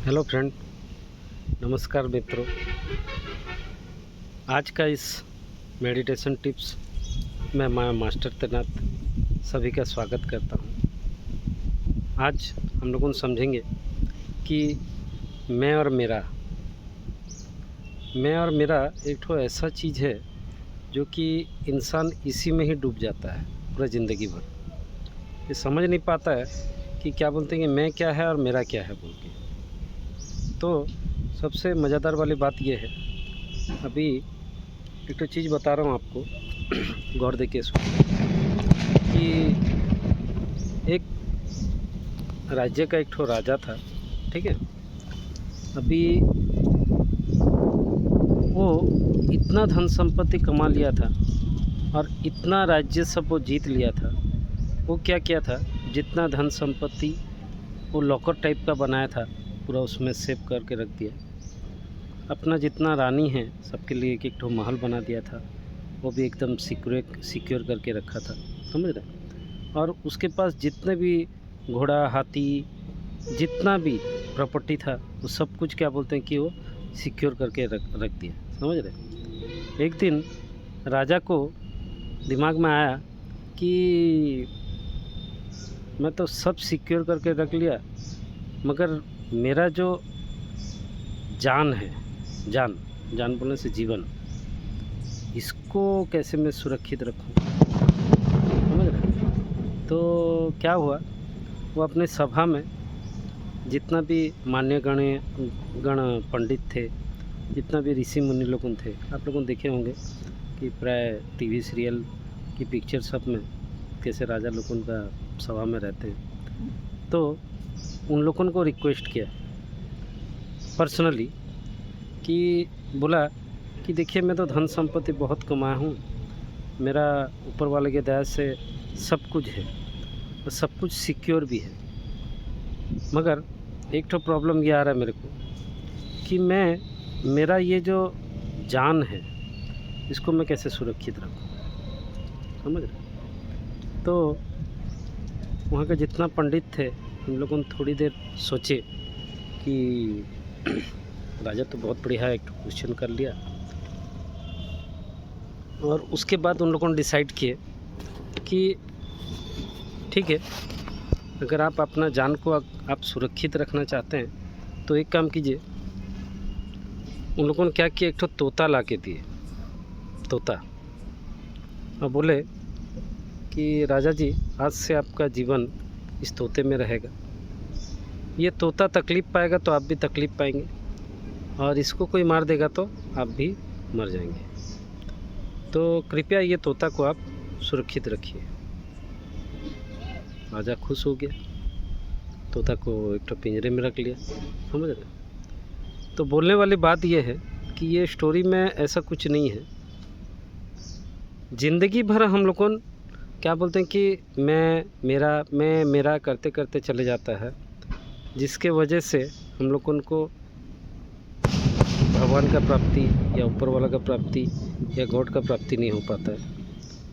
Hello friend, नमस्कार मित्रों। आज का इस मेडिटेशन टिप्स में मैं मास्टर तैनात सभी का स्वागत करता हूँ। आज हम लोगों समझेंगे कि मैं और मेरा एक ठो ऐसा चीज़ है जो कि इंसान इसी में ही डूब जाता है पूरा ज़िंदगी भर। ये समझ नहीं पाता है कि क्या बोलते हैं कि मैं क्या है और मेरा क्या है बोल के। तो सबसे मज़ेदार वाली बात यह है, अभी एक तो चीज़ बता रहा हूँ आपको, गौर देखिए इसको, कि एक राज्य का एक ठो राजा था, ठीक है। अभी वो इतना धन संपत्ति कमा लिया था और इतना राज्य सब वो जीत लिया था। वो क्या किया था, जितना धन संपत्ति वो लॉकर टाइप का बनाया था पूरा उसमें सेव करके रख दिया। अपना जितना रानी है सबके लिए एक एक ठो महल बना दिया था, वो भी एकदम सिक्योर करके रखा था, समझ रहे। और उसके पास जितने भी घोड़ा हाथी जितना भी प्रॉपर्टी था वो सब कुछ क्या बोलते हैं कि वो सिक्योर करके रख दिया, समझ रहे। एक दिन राजा को दिमाग में आया कि मैं तो सब सिक्योर करके रख लिया, मगर मेरा जो जान है, जान बोलने से जीवन, इसको कैसे मैं सुरक्षित रखूं, समझ रहे। तो क्या हुआ, वो अपने सभा में जितना भी मान्य गण पंडित थे, जितना भी ऋषि मुनि लोगों थे, आप लोगों देखे होंगे कि प्राय टीवी सीरियल की पिक्चर सब में कैसे राजा लोगों का सभा में रहते हैं। तो उन लोगों को रिक्वेस्ट किया पर्सनली कि बोला कि देखिए मैं तो धन संपत्ति बहुत कमाया हूँ, मेरा ऊपर वाले के दया से सब कुछ है और सब कुछ सिक्योर भी है, मगर एक तो प्रॉब्लम ये आ रहा है मेरे को कि मेरा ये जो जान है इसको मैं कैसे सुरक्षित रखूँ, समझ रहे। तो वहाँ के जितना पंडित थे उन लोगों ने थोड़ी देर सोचे कि राजा तो बहुत बढ़िया एक क्वेश्चन कर लिया, और उसके बाद उन लोगों ने डिसाइड किए कि ठीक है, अगर आप अपना जान को आप सुरक्षित रखना चाहते हैं तो एक काम कीजिए। उन लोगों ने क्या किया, एक तो तोता ला के दिए, तोता, और बोले कि राजा जी आज से आपका जीवन इस तोते में रहेगा। ये तोता तकलीफ़ पाएगा तो आप भी तकलीफ़ पाएंगे, और इसको कोई मार देगा तो आप भी मर जाएंगे। तो कृपया ये तोता को आप सुरक्षित रखिए। राजा खुश हो गया, तोता को एक तो पिंजरे में रख लिया, समझ रहे। तो बोलने वाली बात यह है कि ये स्टोरी में ऐसा कुछ नहीं है। ज़िंदगी भर हम लोगों क्या बोलते हैं कि मैं मेरा करते करते चले जाता है, जिसके वजह से हम लोगों को भगवान का प्राप्ति या ऊपर वाला का प्राप्ति या गॉड का प्राप्ति नहीं हो पाता है,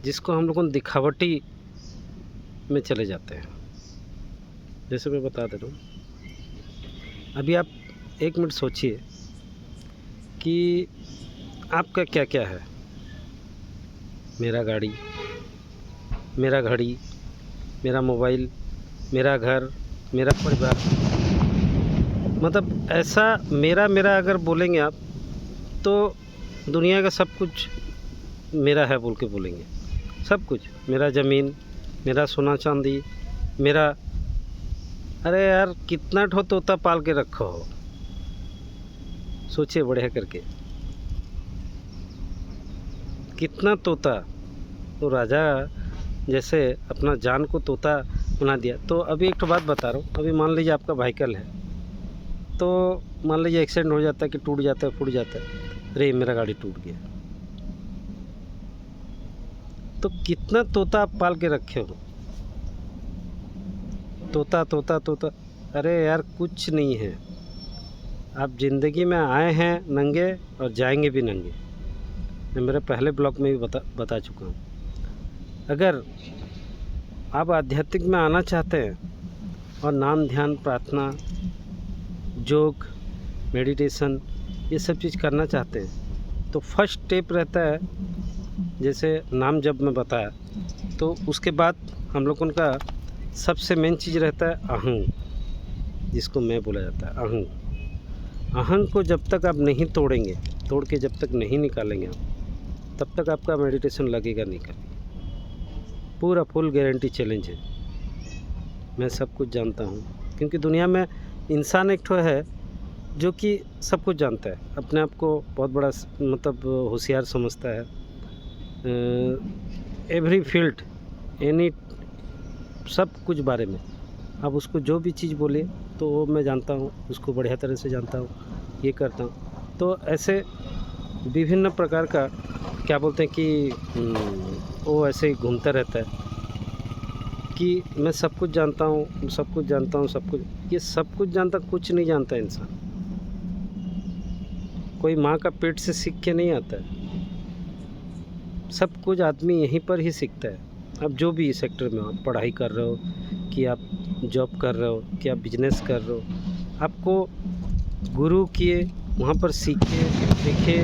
जिसको हम लोगों दिखावटी में चले जाते हैं। जैसे मैं बता दे रहा हूँ, अभी आप एक मिनट सोचिए कि आपका क्या क्या है। मेरा गाड़ी, मेरा घड़ी, मेरा मोबाइल, मेरा घर, मेरा परिवार, मतलब ऐसा मेरा अगर बोलेंगे आप तो दुनिया का सब कुछ मेरा है बोल के बोलेंगे, सब कुछ मेरा, ज़मीन, मेरा सोना चांदी, मेरा। अरे यार कितना ठो तोता पाल के रखो हो, सोचिए बढ़िया करके, कितना तोता। तो राजा जैसे अपना जान को तोता बना दिया। तो अभी एक तो बात बता रहा हूँ, अभी मान लीजिए आपका व्हीकल है, तो मान लीजिए एक्सीडेंट हो जाता है कि टूट जाता है, फूट जाता है, अरे मेरा गाड़ी टूट गया, तो कितना तोता आप पाल के रखे हो, तोता तोता तोता। अरे यार कुछ नहीं है, आप ज़िंदगी में आए हैं नंगे और जाएंगे भी नंगे। मैं मेरे पहले ब्लॉग में भी बता चुका हूँ। अगर आप आध्यात्मिक में आना चाहते हैं और नाम ध्यान प्रार्थना योग, मेडिटेशन ये सब चीज़ करना चाहते हैं तो फर्स्ट स्टेप रहता है, जैसे नाम जब मैं बताया, तो उसके बाद हम लोगों का सबसे मेन चीज़ रहता है अहंग, जिसको मैं बोला जाता है अहंग। अहंग को जब तक आप नहीं तोड़ेंगे, तोड़ के जब तक नहीं निकालेंगे आप, तब तक आपका मेडिटेशन लगेगा नहीं कभी। पूरा फुल गारंटी चैलेंज है। मैं सब कुछ जानता हूँ, क्योंकि दुनिया में इंसान एक ठो है जो कि सब कुछ जानता है, अपने आप को बहुत बड़ा मतलब होशियार समझता है। एवरी फील्ड, एनी, सब कुछ बारे में आप उसको जो भी चीज़ बोलिए तो वो मैं जानता हूँ, उसको बढ़िया तरह से जानता हूँ, ये करता हूँ। तो ऐसे विभिन्न प्रकार का क्या बोलते हैं कि वो ऐसे ही घूमता रहता है कि मैं सब कुछ जानता हूँ, सब कुछ जानता हूँ, सब कुछ। ये सब कुछ जानता कुछ नहीं जानता इंसान। कोई माँ का पेट से सीख के नहीं आता है, सब कुछ आदमी यहीं पर ही सीखता है। अब जो भी सेक्टर में आप पढ़ाई कर रहे हो, कि आप जॉब कर रहे हो, कि आप बिजनेस कर रहे हो, आपको गुरु किए, वहाँ पर सीखे, देखे,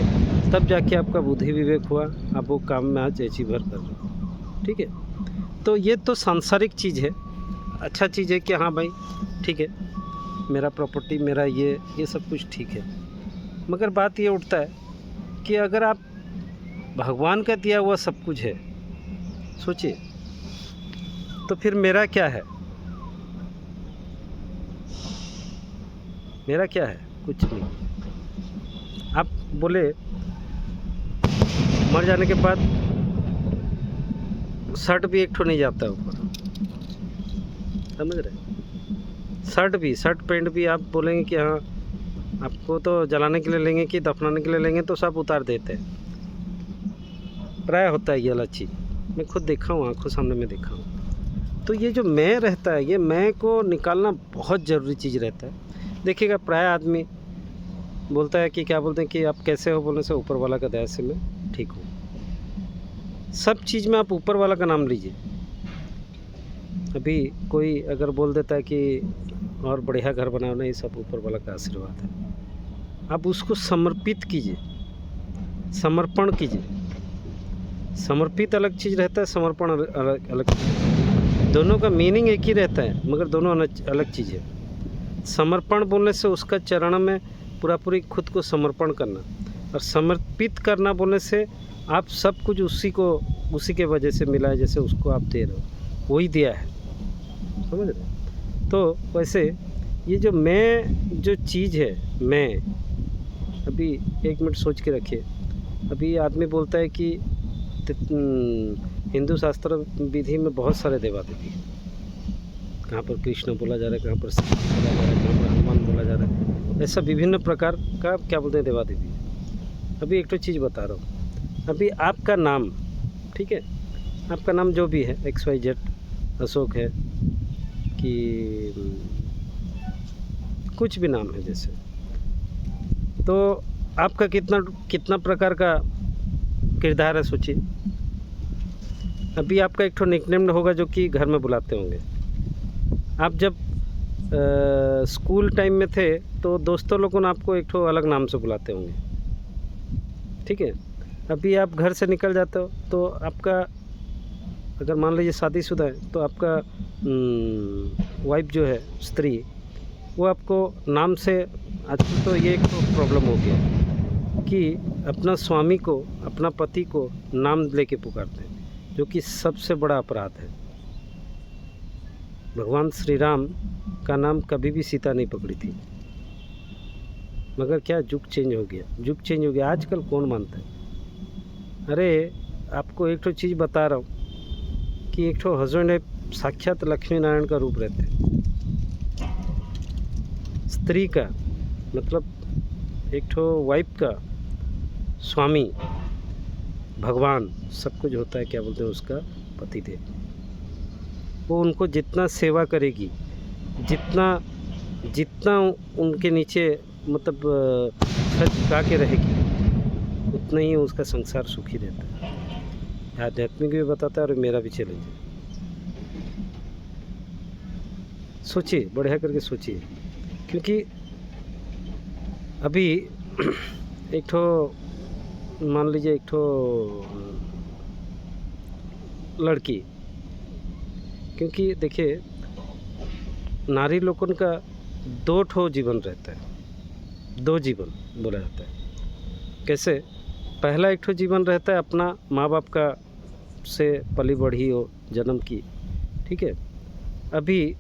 तब जाके आपका बुद्धि विवेक हुआ, आप वो काम में आज अचीवर कर रहे हो। ठीक है, तो ये तो सांसारिक चीज़ है। अच्छा चीज़ है कि हाँ भाई ठीक है, मेरा प्रॉपर्टी, मेरा ये सब कुछ ठीक है। मगर बात ये उठता है कि अगर आप भगवान का दिया हुआ सब कुछ है, सोचिए, तो फिर मेरा क्या है? मेरा क्या है? कुछ नहीं। आप बोले मर जाने के बाद शर्ट भी एक ठो नहीं जाता है ऊपर, समझ रहे? शर्ट पैंट भी आप बोलेंगे कि हाँ आपको तो जलाने के लिए लेंगे कि दफनाने के लिए लेंगे, तो सब उतार देते हैं। प्राय होता है ये वाला चीज़, मैं खुद देखा हूँ, आंखों सामने में देखा हूँ। तो ये जो मैं रहता है, ये मैं को निकालना बहुत ज़रूरी चीज़ रहता है। देखिएगा, प्राय आदमी बोलता है कि क्या बोलते हैं कि आप कैसे हो, बोलने से ऊपर वाला का दया से मैं ठीक हूँ। सब चीज़ में आप ऊपर वाला का नाम लीजिए। अभी कोई अगर बोल देता है कि और बढ़िया घर बनाओ, नहीं, सब ऊपर वाला का आशीर्वाद है। आप उसको समर्पित कीजिए, समर्पण कीजिए। समर्पित अलग चीज़ रहता है, समर्पण अलग अलग चीज़। दोनों का मीनिंग एक ही रहता है, मगर दोनों अलग चीज़ है। समर्पण बोलने से उसका चरण में पूरी खुद को समर्पण करना, और समर्पित करना बोलने से आप सब कुछ उसी के वजह से मिला है, जैसे उसको आप दे रहे हो, वही दिया है, समझ रहे? तो वैसे ये जो मैं जो चीज़ है, मैं अभी 1 मिनट सोच के रखिए। अभी आदमी बोलता है कि हिंदू शास्त्र विधि में बहुत सारे देवा देवी हैं। कहाँ पर कृष्ण बोला जा रहा है, कहाँ पर शिव बोला जा रहा है, कहाँ पर हनुमान बोला जा रहा है, ऐसा विभिन्न प्रकार का क्या बोलते हैं देवा देवी। अभी एक तो चीज़ बता रहा हूँ। अभी आपका नाम, ठीक है, आपका नाम जो भी है, XYZ, अशोक है कि कुछ भी नाम है जैसे, तो आपका कितना प्रकार का किरदार है, सोचिए। अभी आपका एक ठो निकनेम होगा जो कि घर में बुलाते होंगे। आप जब स्कूल टाइम में थे तो दोस्तों लोगों ने आपको एक ठो अलग नाम से बुलाते होंगे, ठीक है। अभी आप घर से निकल जाते हो तो आपका, अगर मान लीजिए शादीशुदा है, तो आपका वाइफ जो है, स्त्री, वो आपको नाम से, आजकल तो ये एक तो प्रॉब्लम हो गया कि अपना स्वामी को, अपना पति को नाम लेके पुकारते हैं, जो कि सबसे बड़ा अपराध है। भगवान श्री राम का नाम कभी भी सीता नहीं पकड़ी थी, मगर क्या युग चेंज हो गया, युग चेंज हो गया। आजकल कौन मानता है? अरे आपको एक तो चीज़ बता रहा हूँ कि एक तो हस्बैंड है, साक्षात लक्ष्मी नारायण का रूप रहते हैं। स्त्री का मतलब एक तो वाइफ का स्वामी भगवान, सब कुछ होता है, क्या बोलते हैं उसका पतिदेव। वो उनको जितना सेवा करेगी, जितना उनके नीचे मतलब सच झुका के रहेगी, उतना ही उसका संसार सुखी रहता है। आध्यात्मिक भी बताता है और मेरा भी चैलेंज है। सोचिए, बढ़िया करके सोचिए, क्योंकि अभी एक ठो मान लीजिए एक ठो लड़की, क्योंकि देखिए नारी लोगन का दो ठो जीवन रहता है, दो जीवन बोला जाता है। कैसे? पहला एक ठो जीवन रहता है अपना माँ बाप का से पली बढ़ी हो, जन्म की, ठीक है। अभी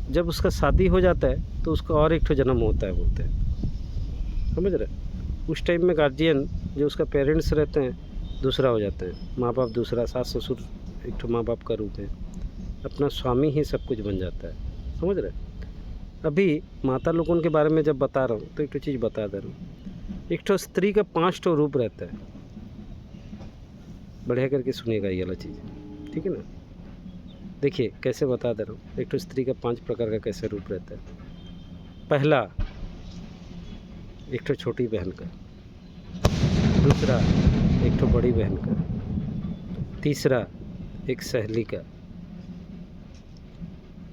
जब उसका शादी हो जाता है तो उसका और एक ठो जन्म होता है बोलते हैं, समझ रहे? उस टाइम में गार्जियन जो उसका पेरेंट्स रहते हैं दूसरा हो जाता है, माँ बाप दूसरा, सास ससुर एक ठो माँ बाप का रूप है, अपना स्वामी ही सब कुछ बन जाता है, समझ रहे? अभी माता लोगों के बारे में जब बता रहा हूँ तो एक ठो चीज़ बता दे रहा हूँ। एक ठो स्त्री का 5 ठो रूप रहता है, बढ़िया करके सुनिएगा ये वाला चीज़, ठीक है ना। देखिए कैसे बता दे रहा हूँ, एक ठो स्त्री का 5 प्रकार का कैसे रूप रहता है। पहला एक ठो छोटी बहन का, दूसरा एक ठो बड़ी बहन का, तीसरा एक सहेली का,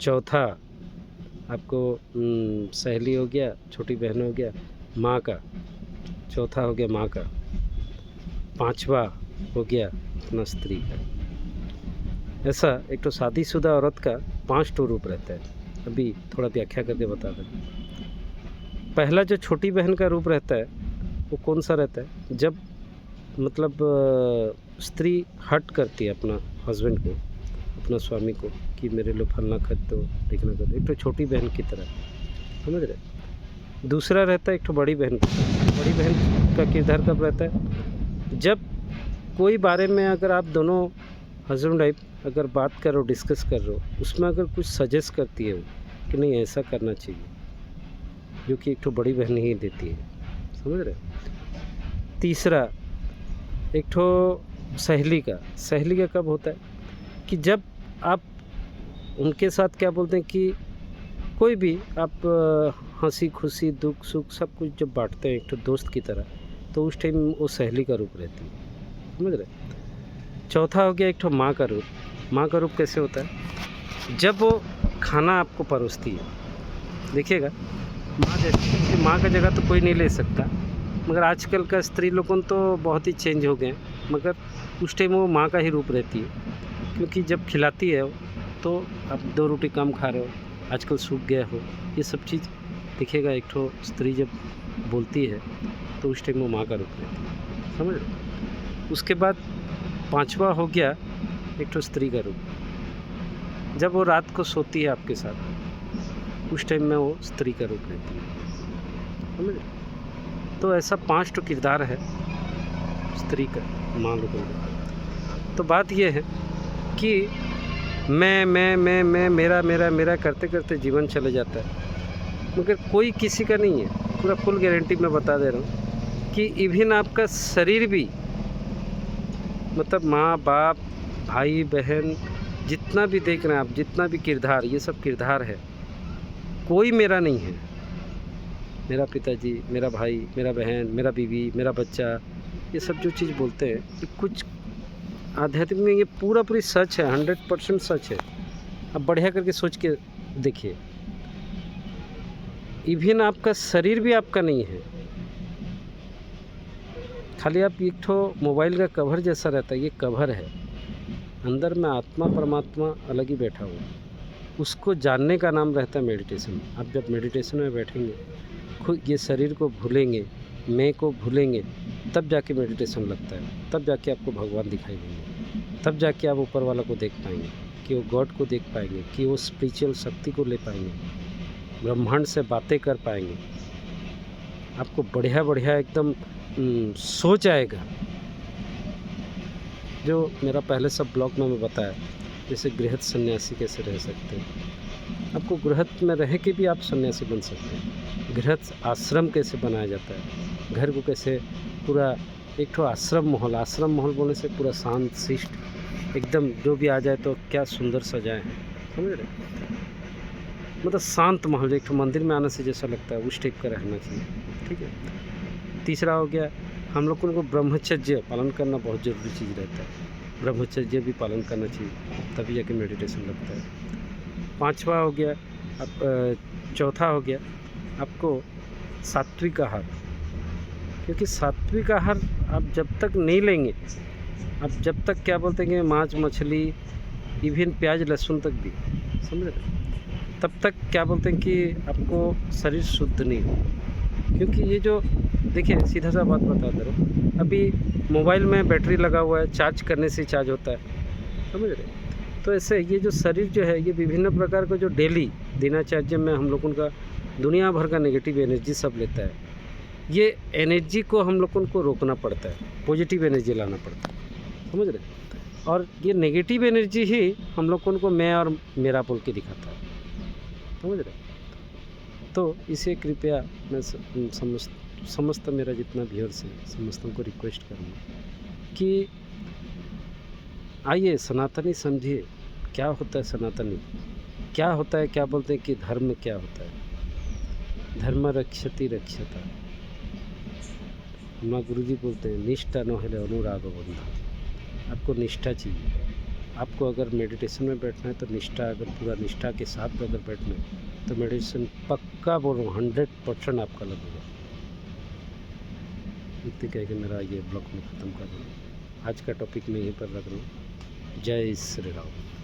चौथा आपको सहेली हो गया, छोटी बहन हो गया, माँ का, चौथा हो गया माँ का, पांचवा हो गया अपना स्त्री का। ऐसा एक तो शादीशुदा औरत का 5 ठो रूप रहता है। अभी थोड़ा व्याख्या करके बता दें। पहला जो छोटी बहन का रूप रहता है वो कौन सा रहता है? जब मतलब स्त्री हट करती है अपना हस्बैंड को, अपना स्वामी को, कि मेरे लिए फलना कर दो, देखना कर दो, एक तो छोटी बहन की तरह, समझ रहे? दूसरा रहता है एक तो बड़ी बहन का। बड़ी बहन का किरदार कब रहता है? जब कोई बारे में अगर आप दोनों हस्बैंड वाइफ अगर बात कर रहे हो, डिस्कस कर रहे हो, उसमें अगर कुछ सजेस्ट करती है वो कि नहीं ऐसा करना चाहिए, जो कि एक तो बड़ी बहन ही देती है, समझ रहे? तीसरा एक तो सहेली का। सहेली का कब होता है? कि जब आप उनके साथ क्या बोलते हैं कि कोई भी आप हंसी खुशी दुख सुख सब कुछ जब बांटते हैं एक तो दोस्त की तरह, तो उस टाइम वो सहेली का रूप रहती है, समझ रहे? चौथा हो गया एक तो माँ का रूप। माँ का रूप कैसे होता है? जब वो खाना आपको परोसती है, देखिएगा माँ जैसे, माँ का जगह तो कोई नहीं ले सकता, मगर आजकल का स्त्री लोगों तो बहुत ही चेंज हो गए, मगर उस टाइम वो माँ का ही रूप रहती है। क्योंकि जब खिलाती है तो आप 2 रोटी कम खा रहे हो, आजकल सूख गया हो, ये सब चीज़ दिखेगा। एक ठो स्त्री जब बोलती है तो उस टाइम वो माँ का रूप रहती है, समझ रहे? उसके बाद पांचवा हो गया एक ठो स्त्री का रूप। जब वो रात को सोती है आपके साथ, उस टाइम में वो स्त्री का रूप रहती है, समझ रहे? तो ऐसा 5 ठो किरदार है स्त्री का, माँ लोगों का। तो बात ये है कि मैं मेरा मेरा मेरा करते करते जीवन चले जाता है, मगर कोई किसी का नहीं है। पूरा फुल गारंटी मैं बता दे रहा हूँ कि इवन आपका शरीर भी, मतलब माँ बाप भाई बहन जितना भी देख रहे हैं आप, जितना भी किरदार, ये सब किरदार है, कोई मेरा नहीं है। मेरा पिताजी, मेरा भाई, मेरा बहन, मेरा बीवी, मेरा बच्चा, ये सब जो चीज़ बोलते हैं ये कुछ आध्यात्मिक में ये पूरा पूरी सच है, 100% सच है। अब बढ़िया करके सोच के देखिए, इवन आपका शरीर भी आपका नहीं है, खाली आप एक ठो मोबाइल का कवर जैसा रहता है, ये कवर है। अंदर में आत्मा परमात्मा अलग ही बैठा हुआ, उसको जानने का नाम रहता है मेडिटेशन। आप जब मेडिटेशन में बैठेंगे, खुद ये शरीर को भूलेंगे, मैं को भूलेंगे, तब जाके मेडिटेशन लगता है, तब जाके आपको भगवान दिखाई देंगे, तब जाके आप ऊपर वाला को देख पाएंगे, कि वो गॉड को देख पाएंगे, कि वो स्पिरिचुअल शक्ति को ले पाएंगे, ब्रह्मांड से बातें कर पाएंगे। आपको बढ़िया बढ़िया एकदम सोच आएगा। जो मेरा पहले सब ब्लॉग में मैं बताया, जैसे गृहस्थ सन्यासी कैसे रह सकते हैं, आपको गृहस्थ में रह के भी आप सन्यासी बन सकते हैं। गृहस्थ आश्रम कैसे बनाया जाता है, घर को कैसे पूरा एक ठो आश्रम माहौल बोलने से पूरा शांत शिष्ट एकदम, जो भी आ जाए तो क्या सुंदर सजाए हैं, समझ रहे? मतलब शांत माहौल, एक ठो मंदिर में आने से जैसा लगता है उस टाइप का रहना चाहिए, ठीक है। तीसरा हो गया, हम लोगों को ब्रह्मचर्य पालन करना बहुत ज़रूरी चीज़ रहता है। ब्रह्मचर्य भी पालन करना चाहिए, तभी जाके मेडिटेशन लगता है। पांचवा हो गया चौथा हो गया आपको सात्विक आहार, क्योंकि सात्विक आहार आप जब तक नहीं लेंगे, आप जब तक क्या बोलते हैं कि मांस मछली इवन प्याज लहसुन तक भी, समझ रहे, तब तक क्या बोलते हैं कि आपको शरीर शुद्ध नहीं होगा। क्योंकि ये जो देखिए सीधा सा बात बताता रहो, अभी मोबाइल में बैटरी लगा हुआ है, चार्ज करने से चार्ज होता है, समझ रहे। तो ऐसे ये जो शरीर जो है ये विभिन्न प्रकार का जो डेली दिनचर्या में हम लोगों का दुनिया भर का नेगेटिव एनर्जी सब लेता है। ये एनर्जी को हम लोगों को रोकना पड़ता है, पॉजिटिव एनर्जी लाना पड़ता है, समझ रहे। और ये नेगेटिव एनर्जी ही हम लोगों को मैं और मेरा बोल के दिखाता है, समझ रहे। तो इसे कृपया मैं समस्त मेरा जितना व्यूअर्स है समस्तों को रिक्वेस्ट करूँगा कि आइए सनातनी समझिए क्या होता है सनातनी, क्या होता है, क्या बोलते हैं कि धर्म क्या होता है। धर्म रक्षति रक्षता, माँ गुरुजी बोलते हैं निष्ठा न हेले अनुराग बंधा। आपको निष्ठा चाहिए। आपको अगर मेडिटेशन में बैठना है तो निष्ठा, अगर पूरा निष्ठा के साथ अगर बैठना है तो मेडिटेशन पक्का बोल रहा हूँ 100% आपका लगेगा। इतने कह के मेरा ये ब्लॉग में ख़त्म कर रहा हूँ। आज का टॉपिक मैं यहीं पर रख रहा हूँ। जय श्री राम।